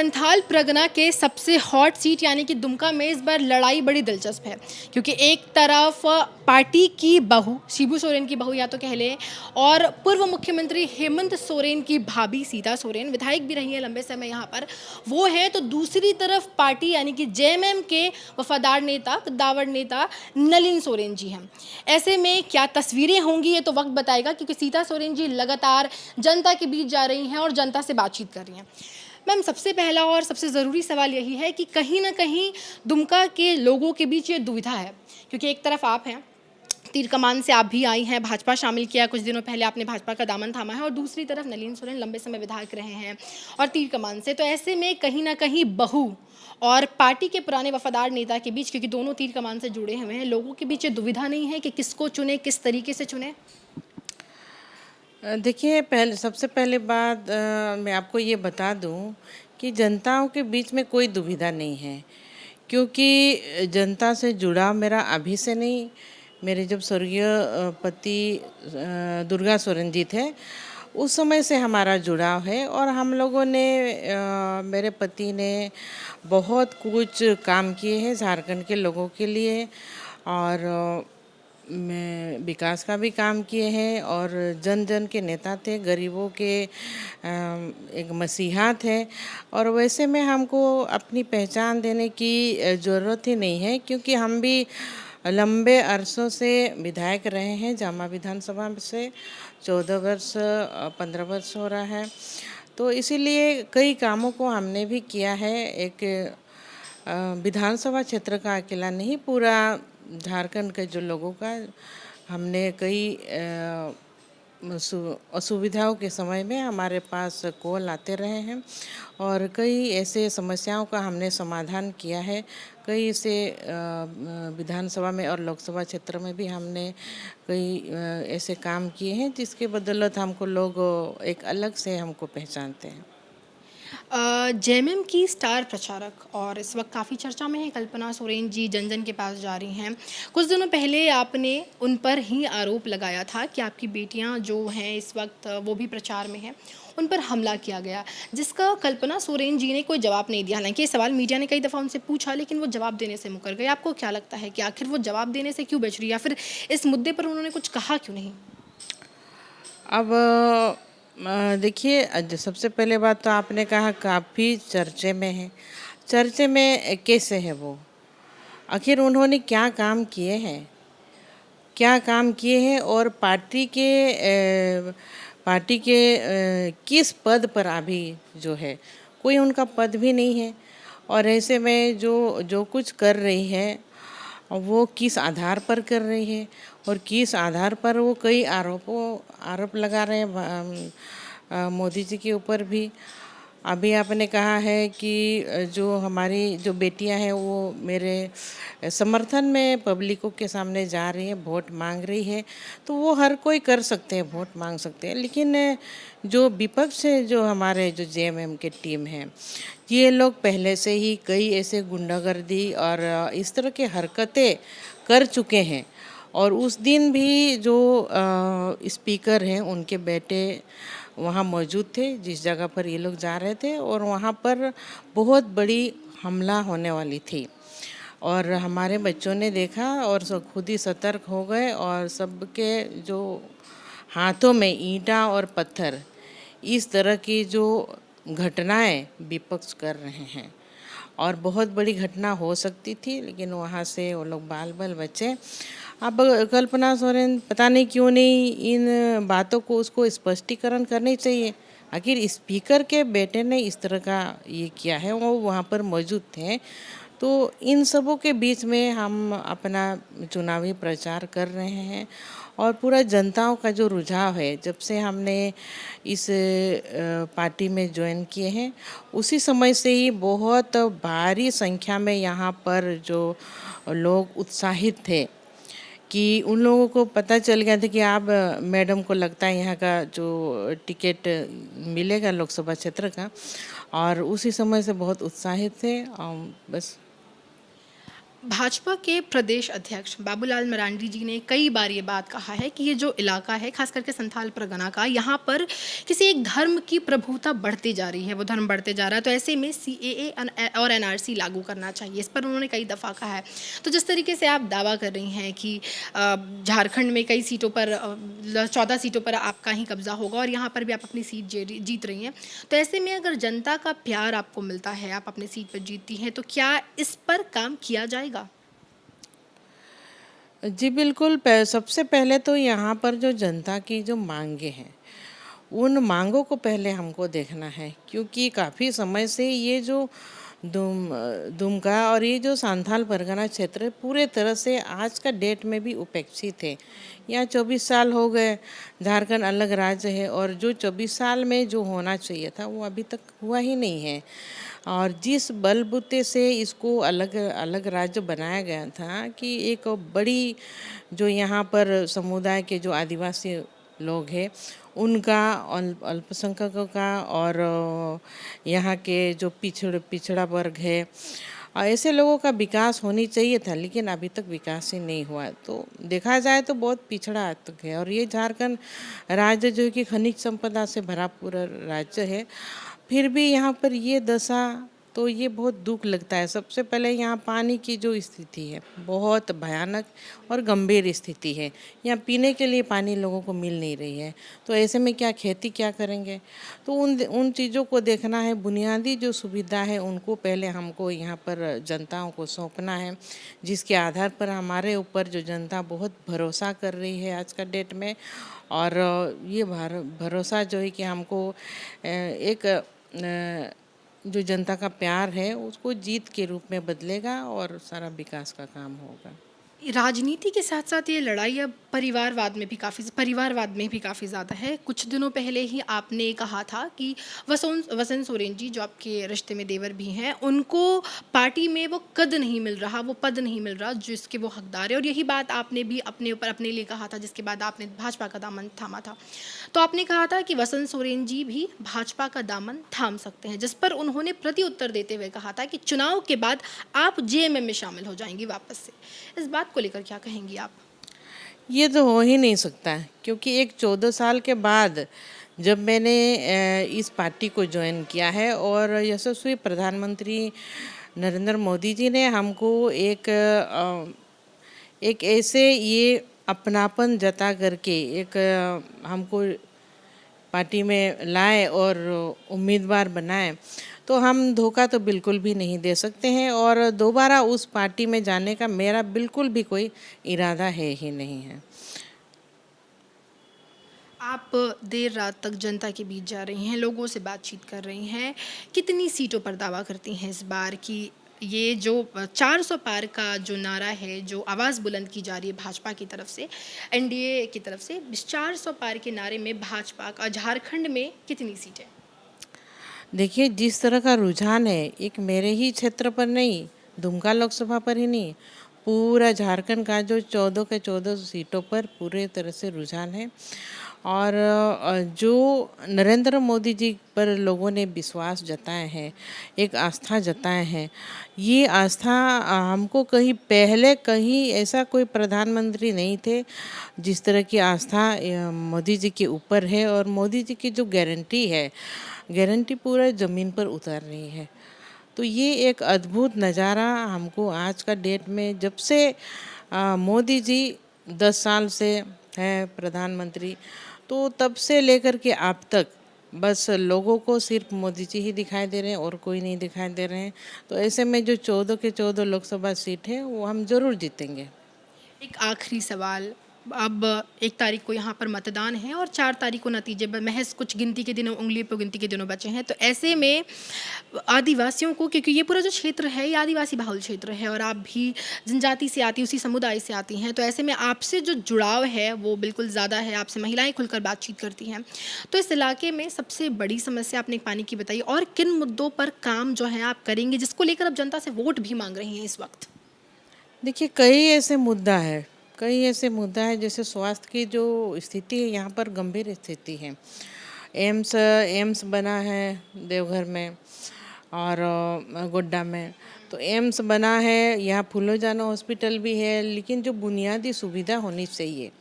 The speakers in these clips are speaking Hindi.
संथाल परगना के सबसे हॉट सीट यानी कि दुमका में इस बार लड़ाई बड़ी दिलचस्प है, क्योंकि एक तरफ पार्टी की बहू शिबू सोरेन की बहू या तो कह लें, और पूर्व मुख्यमंत्री हेमंत सोरेन की भाभी सीता सोरेन विधायक भी रही है लंबे समय यहाँ पर, वो है। तो दूसरी तरफ पार्टी यानी कि जेएमएम के वफादार नेता, कद्दावर नेता नलिन सोरेन जी हैं। ऐसे में क्या तस्वीरें होंगी ये तो वक्त बताएगा, क्योंकि सीता सोरेन जी लगातार जनता के बीच जा रही हैं और जनता से बातचीत कर रही हैं। मैम, सबसे पहला और सबसे ज़रूरी सवाल यही है कि कहीं ना कहीं दुमका के लोगों के बीच ये दुविधा है, क्योंकि एक तरफ आप हैं, तीर कमान से आप भी आई हैं, भाजपा शामिल किया, कुछ दिनों पहले आपने भाजपा का दामन थामा है, और दूसरी तरफ नलिन सोरेन लंबे समय विधायक रहे हैं और तीर कमान से। तो ऐसे में कहीं ना कहीं बहू और पार्टी के पुराने वफादार नेता के बीच, क्योंकि दोनों तीर कमान से जुड़े हुए हैं, लोगों के बीच ये दुविधा नहीं है कि किसको चुने, किस तरीके से चुने? देखिए, पहले सबसे पहले बात मैं आपको ये बता दूं कि जनताओं के बीच में कोई दुविधा नहीं है, क्योंकि जनता से जुड़ाव मेरा अभी से नहीं, मेरे जब स्वर्गीय पति दुर्गा सोरेन जी थे उस समय से हमारा जुड़ाव है। और हम लोगों ने मेरे पति ने बहुत कुछ काम किए हैं झारखंड के लोगों के लिए, और में विकास का भी काम किए हैं, और जन जन के नेता थे, गरीबों के एक मसीहा थे। और वैसे में हमको अपनी पहचान देने की ज़रूरत ही नहीं है, क्योंकि हम भी लंबे अरसों से विधायक रहे हैं जामा विधानसभा से। 14 वर्ष 15 वर्ष हो रहा है, तो इसीलिए कई कामों को हमने भी किया है। एक विधानसभा क्षेत्र का अकेला नहीं, पूरा झारखंड के जो लोगों का हमने कई असुविधाओं के समय में हमारे पास कॉल आते रहे हैं, और कई ऐसे समस्याओं का हमने समाधान किया है। कई ऐसे विधानसभा में और लोकसभा क्षेत्र में भी हमने कई ऐसे काम किए हैं जिसके बदौलत हमको लोग एक अलग से हमको पहचानते हैं। जेएमएम की स्टार प्रचारक और इस वक्त काफ़ी चर्चा में है कल्पना सोरेन जी जन जन के पास जा रही हैं। कुछ दिनों पहले आपने उन पर ही आरोप लगाया था कि आपकी बेटियां जो हैं इस वक्त वो भी प्रचार में हैं, उन पर हमला किया गया, जिसका कल्पना सोरेन जी ने कोई जवाब नहीं दिया। हालांकि ये सवाल मीडिया ने कई दफ़ा उनसे पूछा, लेकिन वो जवाब देने से मुकर गए। आपको क्या लगता है कि आखिर वो जवाब देने से क्यों बच रही है, या फिर इस मुद्दे पर उन्होंने कुछ कहा क्यों नहीं? अब देखिए, सबसे पहले बात तो आपने कहा काफ़ी चर्चे में है। चर्चे में कैसे है वो? आखिर उन्होंने क्या काम किए हैं? क्या काम किए हैं, और पार्टी के किस पद पर अभी जो है, कोई उनका पद भी नहीं है। और ऐसे में जो जो कुछ कर रही है वो किस आधार पर कर रही है, और किस आधार पर वो कई आरोप लगा रहे हैं मोदी जी के ऊपर भी। अभी आपने कहा है कि जो हमारी जो बेटियां हैं वो मेरे समर्थन में पब्लिकों के सामने जा रही है, वोट मांग रही है, तो वो हर कोई कर सकते हैं, वोट मांग सकते हैं। लेकिन जो विपक्ष है, जो हमारे जो जेएमएम के टीम है, ये लोग पहले से ही कई ऐसे गुंडागर्दी और इस तरह की हरकतें कर चुके हैं। और उस दिन भी जो स्पीकर हैं उनके बेटे वहाँ मौजूद थे जिस जगह पर ये लोग जा रहे थे, और वहाँ पर बहुत बड़ी हमला होने वाली थी। और हमारे बच्चों ने देखा और सब खुद ही सतर्क हो गए, और सबके जो हाथों में ईंटा और पत्थर, इस तरह की जो घटनाएं विपक्ष कर रहे हैं, और बहुत बड़ी घटना हो सकती थी, लेकिन वहाँ से वो लोग बाल बाल बचे। अब कल्पना सोरेन पता नहीं क्यों नहीं इन बातों को उसको स्पष्टीकरण करनी चाहिए। आखिर स्पीकर के बेटे ने इस तरह का ये किया है, वो वहाँ पर मौजूद थे। तो इन सबों के बीच में हम अपना चुनावी प्रचार कर रहे हैं, और पूरा जनताओं का जो रुझाव है, जब से हमने इस पार्टी में ज्वाइन किए हैं उसी समय से ही बहुत भारी संख्या में यहाँ पर जो लोग उत्साहित थे, कि उन लोगों को पता चल गया था कि आप मैडम को लगता है यहाँ का जो टिकट मिलेगा लोकसभा क्षेत्र का, और उसी समय से बहुत उत्साहित थे। बस। भाजपा के प्रदेश अध्यक्ष बाबूलाल मरांडी जी ने कई बार ये बात कहा है कि ये जो इलाका है, खास करके संथाल परगना का, यहाँ पर किसी एक धर्म की प्रभुता बढ़ती जा रही है, वो धर्म बढ़ते जा रहा है। तो ऐसे में सीएए और एनआरसी लागू करना चाहिए, इस पर उन्होंने कई दफ़ा कहा है। तो जिस तरीके से आप दावा कर रही हैं कि झारखंड में कई सीटों पर 14 सीटों पर आपका ही कब्जा होगा और यहाँ पर भी आप अपनी सीट जीत रही हैं, तो ऐसे में अगर जनता का प्यार आपको मिलता है, आप अपनी सीट पर जीतती हैं, तो क्या इस पर काम किया जाएगा? जी बिल्कुल। सबसे पहले तो यहाँ पर जो जनता की जो मांगे हैं, उन मांगों को पहले हमको देखना है, क्योंकि काफ़ी समय से ये जो दुमका और ये जो संथाल परगना क्षेत्र पूरे तरह से आज का डेट में भी उपेक्षित है। यहाँ 24 साल हो गए, झारखंड अलग राज्य है और जो 24 साल में जो होना चाहिए था वो अभी तक हुआ ही नहीं है। और जिस बलबूते से इसको अलग अलग राज्य बनाया गया था कि एक बड़ी जो यहाँ पर समुदाय के जो आदिवासी लोग हैं उनका, अल्पसंख्यकों का और यहाँ के जो पिछड़ा वर्ग है, ऐसे लोगों का विकास होनी चाहिए था, लेकिन अभी तक विकास ही नहीं हुआ। तो देखा जाए तो बहुत पिछड़ा तक है। और ये झारखंड राज्य जो कि खनिज संपदा से भरा पूरा राज्य है, फिर भी यहाँ पर ये दशा, तो ये बहुत दुख लगता है। सबसे पहले यहाँ पानी की जो स्थिति है बहुत भयानक और गंभीर स्थिति है। यहाँ पीने के लिए पानी लोगों को मिल नहीं रही है, तो ऐसे में क्या खेती क्या करेंगे? तो उन चीज़ों को देखना है। बुनियादी जो सुविधा है उनको पहले हमको यहाँ पर जनताओं को सौंपना है, जिसके आधार पर हमारे ऊपर जो जनता बहुत भरोसा कर रही है आज का डेट में। और ये भरोसा जो है कि हमको एक जो जनता का प्यार है उसको जीत के रूप में बदलेगा और सारा विकास का काम होगा। राजनीति के साथ साथ ये लड़ाई अब परिवारवाद में भी काफ़ी ज़्यादा है। कुछ दिनों पहले ही आपने कहा था कि वसंत सोरेन जी, जो आपके रिश्ते में देवर भी हैं, उनको पार्टी में वो कद नहीं मिल रहा, वो पद नहीं मिल रहा जिसके वो हकदार है। और यही बात आपने भी अपने ऊपर अपने लिए कहा था, जिसके बाद आपने भाजपा का दामन थामा था। तो आपने कहा था कि वसंत सोरेन जी भी भाजपा का दामन थाम सकते हैं, जिस पर उन्होंने प्रति उत्तर देते हुए कहा था कि चुनाव के बाद आप जेएमएम में शामिल हो जाएंगी वापस से। इस बात को लेकर क्या कहेंगी आप? ये तो हो ही नहीं सकता, क्योंकि एक 14 साल के बाद जब मैंने इस पार्टी को ज्वाइन किया है और यशस्वी प्रधानमंत्री नरेंद्र मोदी जी ने हमको एक ऐसे ये अपनापन जता करके एक हमको पार्टी में लाए और उम्मीदवार बनाए, तो हम धोखा तो बिल्कुल भी नहीं दे सकते हैं। और दोबारा उस पार्टी में जाने का मेरा बिल्कुल भी कोई इरादा है ही नहीं है। आप देर रात तक जनता के बीच जा रही हैं, लोगों से बातचीत कर रही हैं, कितनी सीटों पर दावा करती हैं इस बार की ये जो 400 पार का जो नारा है, जो आवाज़ बुलंद की जा रही है भाजपा की तरफ से, एनडीए की तरफ से, इस 400 पार के नारे में भाजपा का झारखंड में कितनी सीटें? देखिए, जिस तरह का रुझान है, एक मेरे ही क्षेत्र पर नहीं, दुमका लोकसभा पर ही नहीं, पूरा झारखंड का जो 14 के 14 सीटों पर पूरे तरह से रुझान है। और जो नरेंद्र मोदी जी पर लोगों ने विश्वास जताए हैं, एक आस्था जताए हैं, ये आस्था हमको कहीं पहले कहीं ऐसा कोई प्रधानमंत्री नहीं थे जिस तरह की आस्था मोदी जी के ऊपर है। और मोदी जी की जो गारंटी है, गारंटी पूरा ज़मीन पर उतर रही है। तो ये एक अद्भुत नज़ारा हमको आज का डेट में, जब से मोदी जी 10 साल से हैं प्रधानमंत्री, तो तब से लेकर के अब तक बस लोगों को सिर्फ मोदी जी ही दिखाई दे रहे हैं और कोई नहीं दिखाई दे रहे हैं। तो ऐसे में जो 14 के 14 लोकसभा सीट है वो हम ज़रूर जीतेंगे। एक आखिरी सवाल, अब 1 तारीख को यहाँ पर मतदान है और 4 तारीख को नतीजे महज कुछ गिनती के दिनों, उंगली पर गिनती के दिनों बचे हैं। तो ऐसे में आदिवासियों को, क्योंकि ये पूरा जो क्षेत्र है ये आदिवासी बहुल क्षेत्र है और आप भी जनजाति से आती, उसी समुदाय से आती हैं, तो ऐसे में आपसे जो जुड़ाव है वो बिल्कुल ज़्यादा है, आपसे महिलाएं खुलकर बातचीत करती हैं। तो इस इलाके में सबसे बड़ी समस्या आपने पानी की बताई, और किन मुद्दों पर काम जो है आप करेंगे, जिसको लेकर अब जनता से वोट भी मांग रही हैं इस वक्त? देखिए, कई ऐसे मुद्दा है, जैसे स्वास्थ्य की जो स्थिति है यहाँ पर गंभीर स्थिति है। एम्स बना है देवघर में, और गोड्डा में तो एम्स बना है, यहाँ फूलों हॉस्पिटल भी है, लेकिन जो बुनियादी सुविधा होनी चाहिए,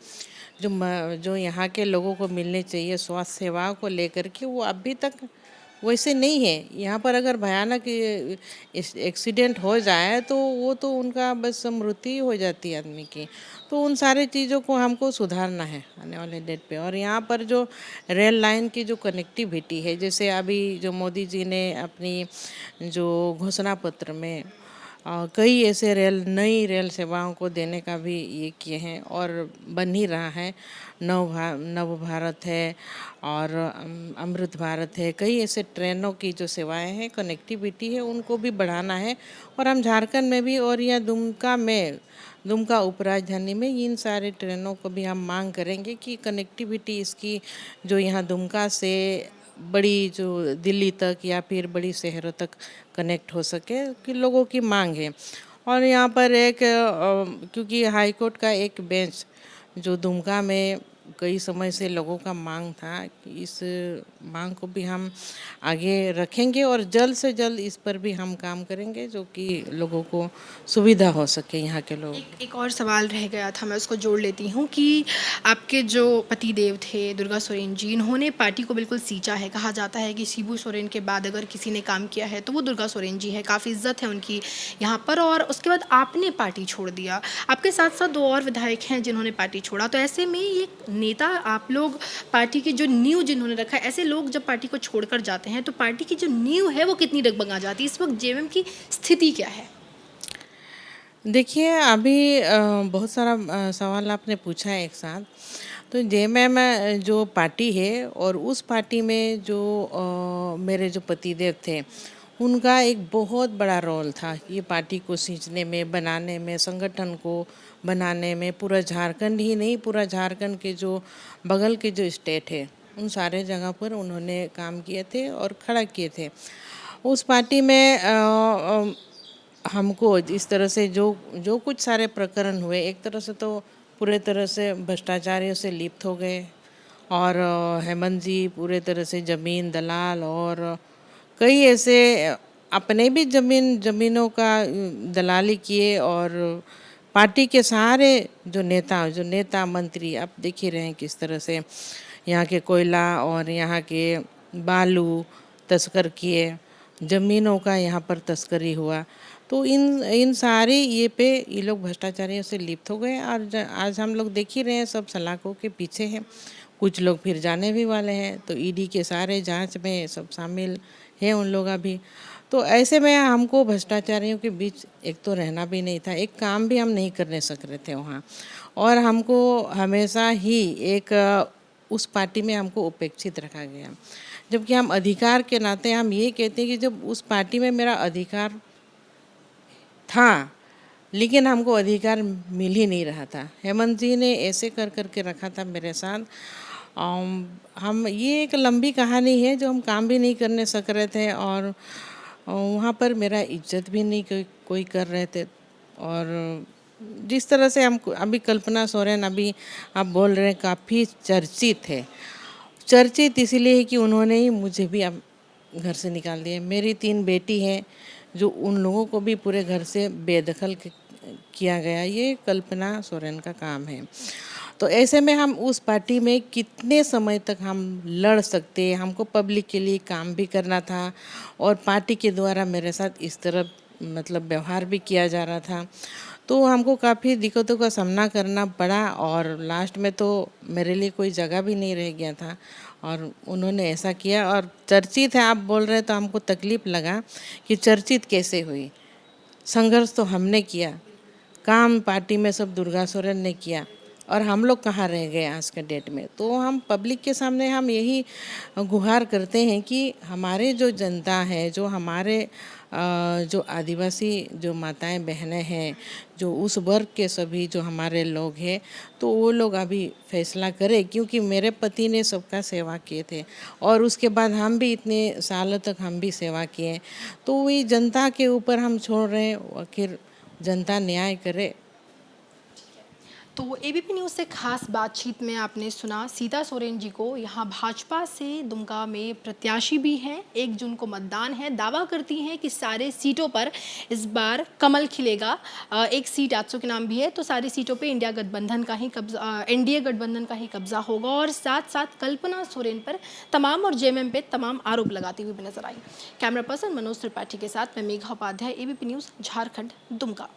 जो यहाँ के लोगों को मिलनी चाहिए स्वास्थ्य सेवाओं को लेकर के, वो अभी तक वैसे नहीं है। यहाँ पर अगर भयानक एक्सीडेंट हो जाए तो वो तो उनका बस मृत्यु हो जाती है आदमी की। तो उन सारी चीज़ों को हमको सुधारना है आने वाले डेट पे। और यहाँ पर जो रेल लाइन की जो कनेक्टिविटी है, जैसे अभी जो मोदी जी ने अपनी जो घोषणा पत्र में कई ऐसे नई रेल सेवाओं को देने का भी ये किए हैं और बन ही रहा है। नव भारत है और अमृत भारत है, कई ऐसे ट्रेनों की जो सेवाएं हैं, कनेक्टिविटी है, उनको भी बढ़ाना है। और हम झारखंड में भी और यहाँ दुमका उपराजधानी में इन सारे ट्रेनों को भी हम मांग करेंगे कि कनेक्टिविटी इसकी जो यहाँ दुमका से बड़ी जो दिल्ली तक या फिर बड़ी शहरों तक कनेक्ट हो सके, कि लोगों की मांग है। और यहाँ पर क्योंकि हाई कोर्ट का एक बेंच जो दुमका में कई समय से लोगों का मांग था, कि इस मांग को भी हम आगे रखेंगे और जल्द से जल्द इस पर भी हम काम करेंगे, जो कि लोगों को सुविधा हो सके यहाँ के लोग। एक और सवाल रह गया था, मैं उसको जोड़ लेती हूँ कि आपके जो पति देव थे दुर्गा सोरेन जी, इन्होंने पार्टी को बिल्कुल सींचा है। कहा जाता है कि शिबू सोरेन के बाद अगर किसी ने काम किया है तो वो दुर्गा सोरेन जी है, काफ़ी इज्जत है उनकी यहाँ पर। और उसके बाद आपने पार्टी छोड़ दिया, आपके साथ साथ 2 और विधायक हैं जिन्होंने पार्टी छोड़ा। तो ऐसे में ये नेता, आप लोग पार्टी की जो नींव जिन्होंने रखा है, ऐसे लोग जब पार्टी को छोड़कर जाते हैं तो पार्टी की जो नींव है वो कितनी डगमगा जाती है। इस वक्त जेएमएम की स्थिति क्या है? देखिए, अभी बहुत सारा सवाल आपने पूछा है एक साथ। तो जेएमएम जो पार्टी है और उस पार्टी में जो मेरे जो पतिदेव थे, उनका एक बहुत बड़ा रोल था ये पार्टी को सींचने में, बनाने में, संगठन को बनाने में। पूरा झारखंड ही नहीं, पूरा झारखंड के जो बगल के जो स्टेट है, उन सारे जगह पर उन्होंने काम किए थे और खड़ा किए थे। उस पार्टी में हमको इस तरह से जो कुछ सारे प्रकरण हुए, एक तरह से तो पूरे तरह से भ्रष्टाचारियों से लिप्त हो गए। और हेमंत जी पूरे तरह से ज़मीन दलाल और कई ऐसे अपने भी ज़मीनों का दलाली किए। और पार्टी के सारे जो नेता मंत्री, आप देख ही रहे हैं किस तरह से यहाँ के कोयला और यहाँ के बालू तस्कर किए, ज़मीनों का यहाँ पर तस्करी हुआ। तो इन सारे ये लोग भ्रष्टाचारियों से लिप्त हो गए। और आज हम लोग देख ही रहे हैं, सब सलाखों के पीछे हैं। कुछ लोग फिर जाने भी वाले हैं, तो ईडी के सारे जांच में सब शामिल हैं उन लोग अभी। तो ऐसे में हमको भ्रष्टाचारियों के बीच एक तो रहना भी नहीं था, एक काम भी हम नहीं करने सक रहे थे वहाँ। और हमको हमेशा ही उस पार्टी में हमको उपेक्षित रखा गया, जबकि हम अधिकार के नाते हम ये कहते हैं कि जब उस पार्टी में मेरा अधिकार था, लेकिन हमको अधिकार मिल ही नहीं रहा था। हेमंत जी ने ऐसे कर के रखा था मेरे साथ। हम ये एक लंबी कहानी है, जो हम काम भी नहीं करने सक रहे थे और वहाँ पर मेरा इज्जत भी नहीं कोई कर रहे थे। और जिस तरह से हम अभी कल्पना सोरेन, अभी आप बोल रहे हैं, काफ़ी चर्चित है। चर्चित इसीलिए है कि उन्होंने ही मुझे भी अब घर से निकाल दिया। मेरी 3 बेटी हैं, जो उन लोगों को भी पूरे घर से बेदखल किया गया। ये कल्पना सोरेन का काम है। तो ऐसे में हम उस पार्टी में कितने समय तक हम लड़ सकते हैं? हमको पब्लिक के लिए काम भी करना था और पार्टी के द्वारा मेरे साथ इस तरह मतलब व्यवहार भी किया जा रहा था। तो हमको काफ़ी दिक्कतों का सामना करना पड़ा और लास्ट में तो मेरे लिए कोई जगह भी नहीं रह गया था। और उन्होंने ऐसा किया। और चर्चित है आप बोल रहे हैं, तो हमको तकलीफ़ लगा कि चर्चित कैसे हुई। संघर्ष तो हमने किया, काम पार्टी में सब दुर्गा सोरेन ने किया, और हम लोग कहाँ रह गए आज के डेट में। तो हम पब्लिक के सामने हम यही गुहार करते हैं कि हमारे जो जनता है, जो हमारे जो आदिवासी जो माताएं बहनें हैं, जो उस वर्ग के सभी जो हमारे लोग हैं, तो वो लोग अभी फैसला करें। क्योंकि मेरे पति ने सबका सेवा किए थे और उसके बाद हम भी इतने सालों तक हम भी सेवा किए। तो वही जनता के ऊपर हम छोड़ रहे हैं, आखिर जनता न्याय करे। तो एबीपी न्यूज़ से खास बातचीत में आपने सुना सीता सोरेन जी को। यहाँ भाजपा से दुमका में प्रत्याशी भी हैं, 1 जून को मतदान है। दावा करती हैं कि सारे सीटों पर इस बार कमल खिलेगा। एक सीट आजसू के नाम भी है, तो सारी सीटों पे इंडिया गठबंधन का ही कब्जा, एनडीए गठबंधन का ही कब्जा होगा। और साथ साथ कल्पना सोरेन पर तमाम और जेएमएम पे तमाम आरोप लगाती हुई भी नजर आई। कैमरा पर्सन मनोज त्रिपाठी के साथ मैं मेघा उपाध्याय, एबीपी न्यूज़ झारखंड, दुमका।